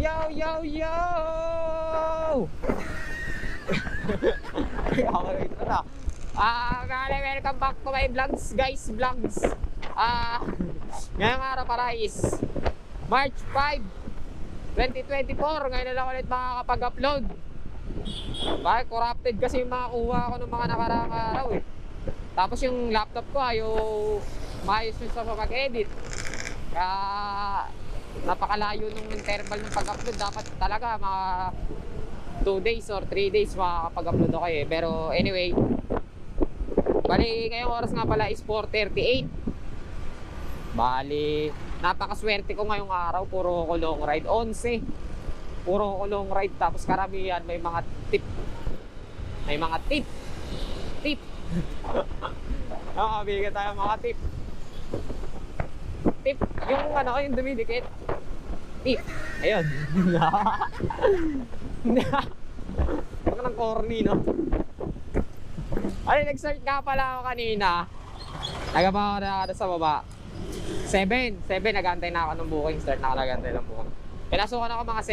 Yo, yo, yo! Okay, ito na. Welcome back to my vlogs, guys, vlogs. Ngayong araw para is March 5, 2024. Ngayon na lang ulit makakapag-upload. Bakit corrupted kasi yung mga kuha ko ng mga nakaraang araw eh. Tapos yung laptop ko ayaw maayos yun sa pag-edit. Kaya napakalayo nung interval ng pag-upload. Dapat talaga mga 2 days or 3 days makakapag-upload ako eh. Pero anyway, bali ngayong oras nga pala is 4:38. Bali napakaswerte ko ngayong araw. Puro ko long ride, 11. Puro ko long ride. Tapos karamihan may mga tip. May mga tip. Tip. Bigyan tayo mga tip. Tip. Yung ano, yung dumidikit. Tip. Ayun. Baka ng corny, no? Ay, nag-start nga pala ako kanina. Nagapa ako na sa baba. 7, nag-antay na ako ng booking. Start na ako nag-antay ng booking. Pinasukan ako mga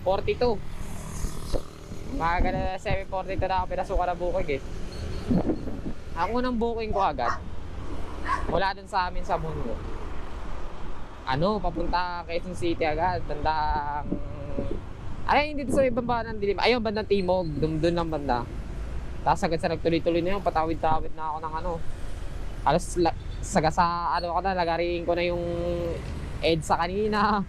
42. Mga ganun na 7:42 na ako pinasukan na booking eh. Ang unang booking ko agad, mula dun sa amin sa Mundo. Papunta Quezon City agad. Bandang... Ay, hindi sa ibang banda ng dilim. Ayun, bandang Timog. Doon lang banda. Tapos agad sa nagtuloy-tuloy na yun. Patawid-tawid na ako ng halos lagariin ko na yung EDSA kanina.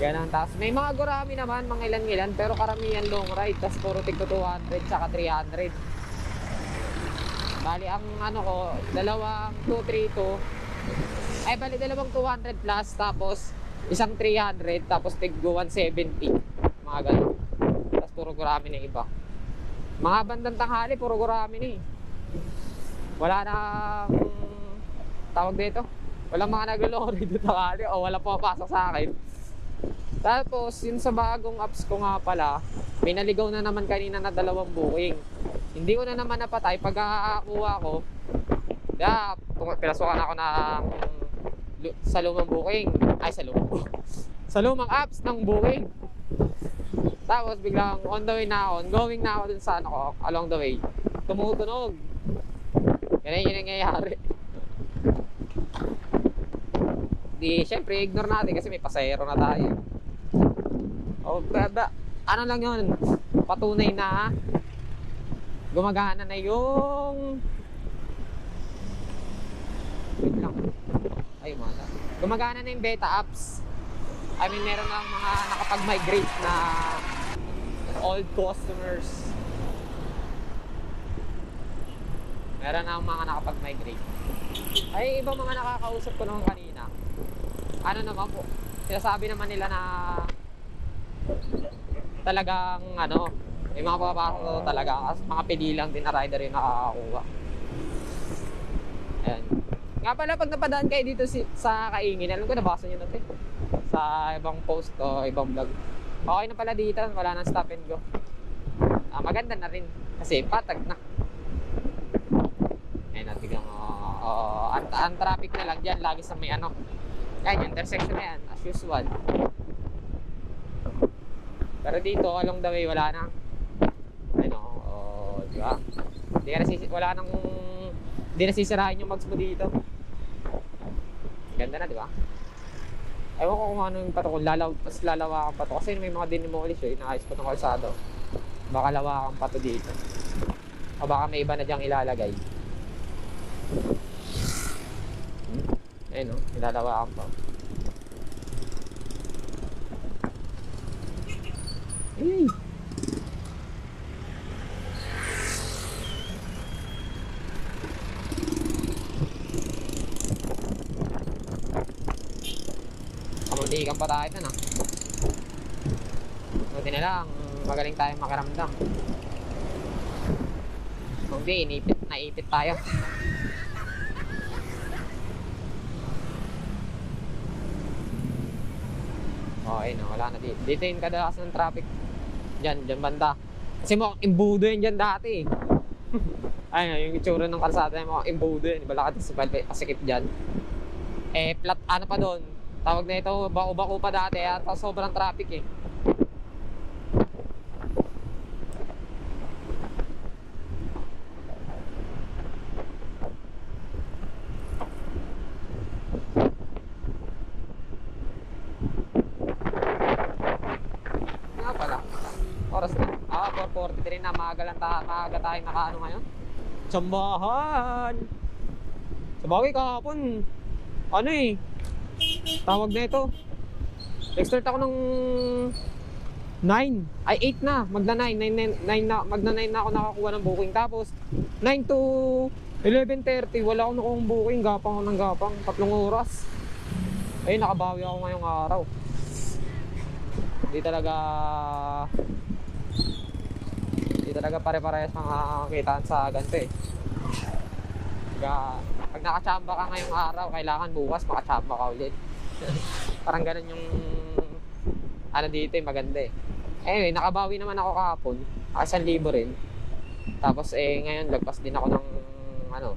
Ganun. Tapos may mga gurami naman, mga ilan-ilan. Pero karamihan long ride. Tapos puro tig 200 tsaka 300. Bali, ang ko, dalawang 232. Ay, bali, dalawang 200 plus. Tapos, isang 300. Tapos, tig 170. Mga ganun. Tapos, puro gurami na iba. Mga bandang tanghali, puro gurami na eh. Wala na tawag dito. Walang mga nag-long ride dito tanghali. O wala pumapasok sa akin. Tapos, yun sa bagong apps ko nga pala, may naligaw na naman kanina na 2 booking. Hindi ko na naman napatay. Pag nakakuha ko, pinasukan ako sa lumang booking. Ay, sa lumang apps ng booking. Tapos biglang on the way na ako, going na ako dun sa along the way. Tumutunog. Yan yung nangyayari. Di, syempre, ignore natin kasi may pasahero na tayo. Ano lang yun? Patunay na gumagana na yung... Wait lang. Ay, mata. Gumagana na yung beta apps. I mean, meron lang mga nakapag-migrate na old customers. Meron na mga nakapag-migrate. Ay, ibang mga nakakausap ko naman kanina. Ano naman po, sinasabi naman nila na talagang may mga papapasok talaga. Mga pinilang din na rider yung nakakakuha. Ayan. Nga pala, pag napadaan kayo dito sa Kaingin, alam ko nabasa nyo natin sa ibang post o ibang vlog. Okay na pala dito, wala nang stop and go. Maganda na rin kasi patag na. Ayan, biglang ang traffic na lang dyan lagi sa may yan, yung intersection na yan as usual. Pero dito along the way wala na. Diba? Hindi na sisirahin yung mags mo dito. Ganda na, diba? Ewan ko kung ano yung pato ko. Lalawakan pa to. Kasi may mga dinimolish inaayos pa ng kalsado. Baka lawakan pa to dito. O baka may iba na dyang ilalagay. Ayun ilalawakan pa. Hey! Kamuntikan pa tayo ito, buti na lang, magaling tayong makaramdam. Kung di, naipit tayo. Okay, wala na dito. Dito yung kadalasan ng traffic. Diyan banda. Kasi mukhang imbudo yan dyan dati. Ayun, yung itsura ng kalsada yung mukhang imbudo yan. Balakad sa pasikip dyan. Flat, pa doon. Tawag na ito, bako-bako pa dati at sobrang traffic eh. Nga pala. Oras na. 4:43 na. Maaga tayong nakaano ngayon. Tsambahan! Sabagay kahapon. Ano eh. Tawag na ito. Nag-start ako ng 9. Ay 8 na. Magna 9 na. Magna 9 na ako nakakuha ng booking. Tapos 9 to 11:30 wala akong nakuha ng booking. Gapang ako ng gapang. 3 oras. Ayun, nakabawi ako ngayong araw. Hindi talaga pare-parehas ang kitaan sa ganito eh. Pag nakachamba ka ngayong araw, kailangan bukas makachamba ka ulit. Parang ganun yung ano dito eh, maganda eh. Anyway, nakabawi naman ako kahapon. 1,000 rin. Tapos ngayon lagpas din ako ng ano,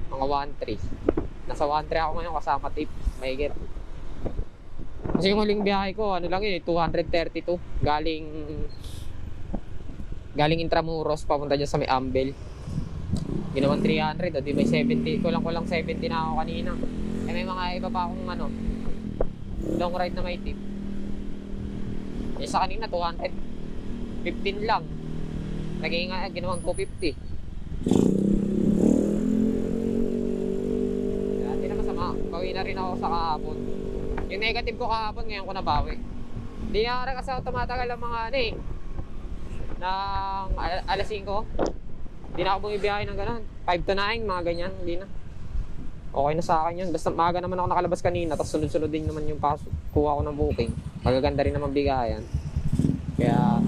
mga 1,300. Nasa 1,300 ako ngayon kasama tip. Mahigit. Kasi yung huling biyahe ko, ano lang yun, 232. Galing Intramuros, papunta dyan sa may Ambel. Ginawang 300, o di may 70. Kulang 70 na ako kanina. May mga iba pa akong ano, long ride na may tip. Sa kanina, 215 lang. Naging ginawang 250. Hindi na masama. Bawi na rin ako sa kahapon. Yung negative ko kahapon, ngayon ko nabawi. Hindi na rin kasi ako tumatagal ng mga ano eh. Ng alas 5. Hindi na ako bumibiyahe ng gano'n. 5 to 9, mga ganyan. Hindi na. Okay na sa akin yun. Basta maaga naman ako nakalabas kanina. Tapos sunod-sunod din naman yung kuha ko ng booking. Magaganda rin naman bigayan. Kaya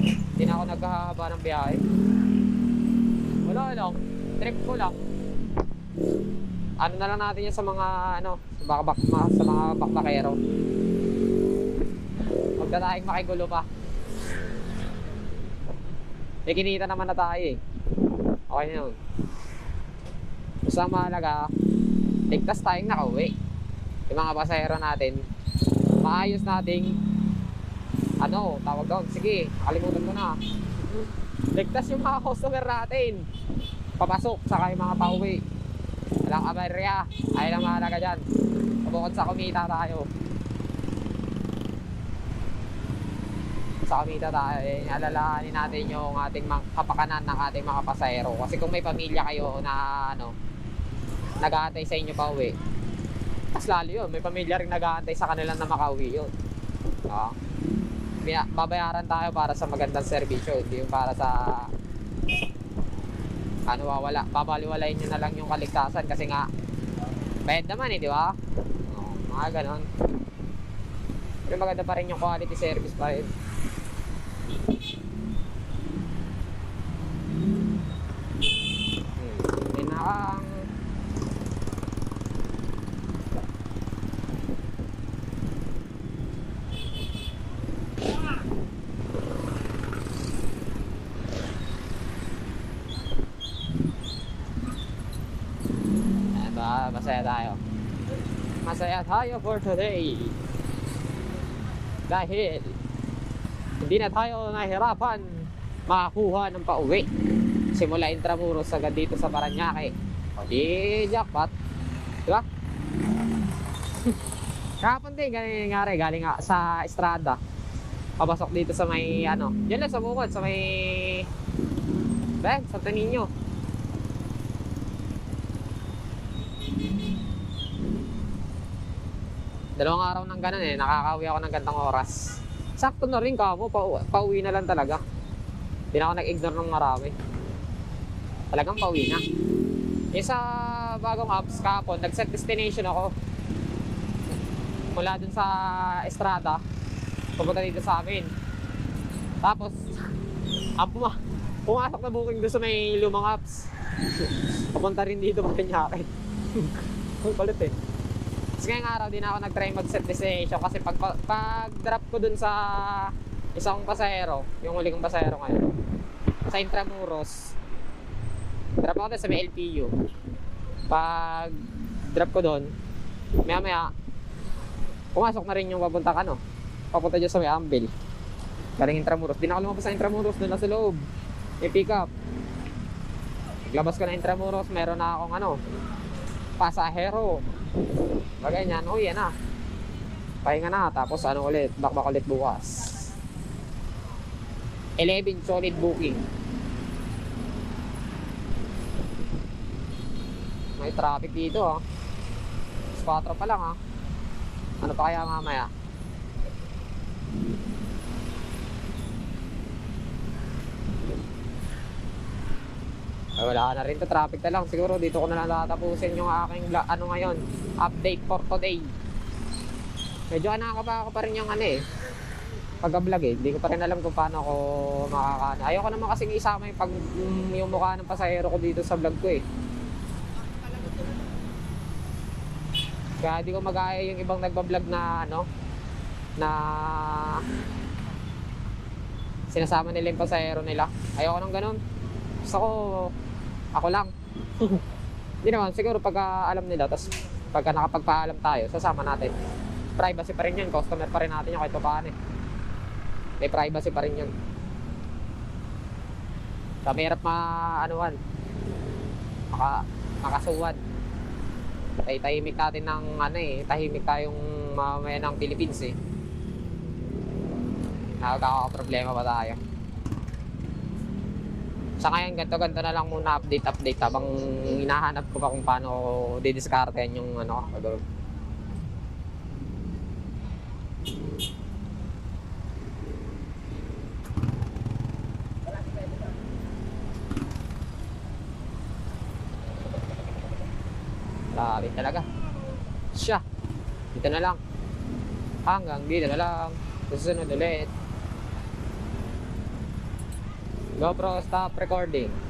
hindi na ako naghahaba ng biyahe. Wala lang. Trip ko lang. Ano na lang natin yan sa mga ano, sa mga bakbakero. Huwag na tayong makigulo pa. May kinita naman na tayo eh. Okay na yun. Basta mahalaga, ligtas tayong nakauwi. Yung mga pasahero natin, maayos nating ano, tawag doon. Sige, kalimutan ko na. Ligtas yung mga customer natin. Papasok, saka yung mga pauwi. Walang aberya. Ayun ang mahalaga dyan. Bukod sa kumita tayo. Sa kumita tayo, alalahanin natin yung ating kapakanan ng ating mga pasahero. Kasi kung may pamilya kayo na ano, nag-aantay sa inyo pa uwi, mas lalo yun, may pamilya rin nag-aantay sa kanila na makauwi yun. Babayaran tayo para sa magandang serbisyo, hindi yung para sa ano, wala. Babaliwalayin nyo na lang yung kaligtasan kasi nga bayad naman eh, di ba? Mga ganon. Pero maganda pa rin yung quality service pa rin. Pinakang masaya tayo for today dahil hindi na tayo nahirapan makakuha ng pauwi simula Intramuros agad dito sa Paranaque. O di jackpot, diba? Kahapon din ganyan nangyari, galing sa Estrada papasok dito sa may ano, dyan lang sa bukod sa may Santo Niño. Dalawang araw ng ganun eh, nakakauwi ako ng gandang oras. Sakto na rin kamo, pauwi na lang talaga. Hindi na ako nag-ignore ng marami. Talagang pauwi na. Yung sa bagong apps kahapon, nag-set destination ako. Mula dun sa Estrada, pupunta dito sa amin. Tapos, pumasok na booking doon sa may lumang apps. Pupunta rin dito Paranaque. Kulit eh. Ngayong araw din ako nag-try mag-set destination kasi pag drop ko dun sa isang pasahero, yung huli kong pasahero ngayon, sa Intramuros, drop ako dun sa may LPU. Pag drop ko dun, maya Pumasok na rin yung papunta ka, no? Papunta dyan sa may Ambil. Galing Intramuros. Di na ako lumabas sa Intramuros, doon na sa loob. May pick up. Paglabas ko na Intramuros, meron na akong ano, pasahero. Bagay niyan, oh yan na. Pahinga na, tapos ano ulit, bakbak ulit bukas. 11 solid booking. May traffic dito ah. 4 pa lang ah. Ano pa kaya mamaya? Ay, wala na rin to, traffic na lang. Siguro dito ko na lang tatapusin yung aking ano ngayon, update for today. Medyo nakakabaka pa rin yung ano eh, pag-vlog eh. Hindi ko pa rin alam kung paano ako makakana. Ayoko naman kasing isama yung mukha ng pasahero ko dito sa vlog ko eh. Kaya di ko mag-aaya yung ibang nagbablog na ano, na sinasama nila yung pasahero nila. Ayoko nang ganun. Gusto ko, ako lang. Hindi naman, siguro pagka alam nila, tapos pagka nakapagpaalam tayo, sasama natin. Privacy pa rin yun, customer pa rin natin yung kahit paano eh. May privacy pa rin yun. So, mahirap makasuwad. Tahimik natin ng ano eh, tahimik tayong mamaya ng Philippines eh. Nakaka-problema pa tayo. Sa ngayon, ganito na lang muna update habang hinahanap ko pa kung paano didiskartehan yung ano, grabe talaga. Siya. Dito na lang. Hanggang dito na lang. Susunod ulit. GoPro, stop recording.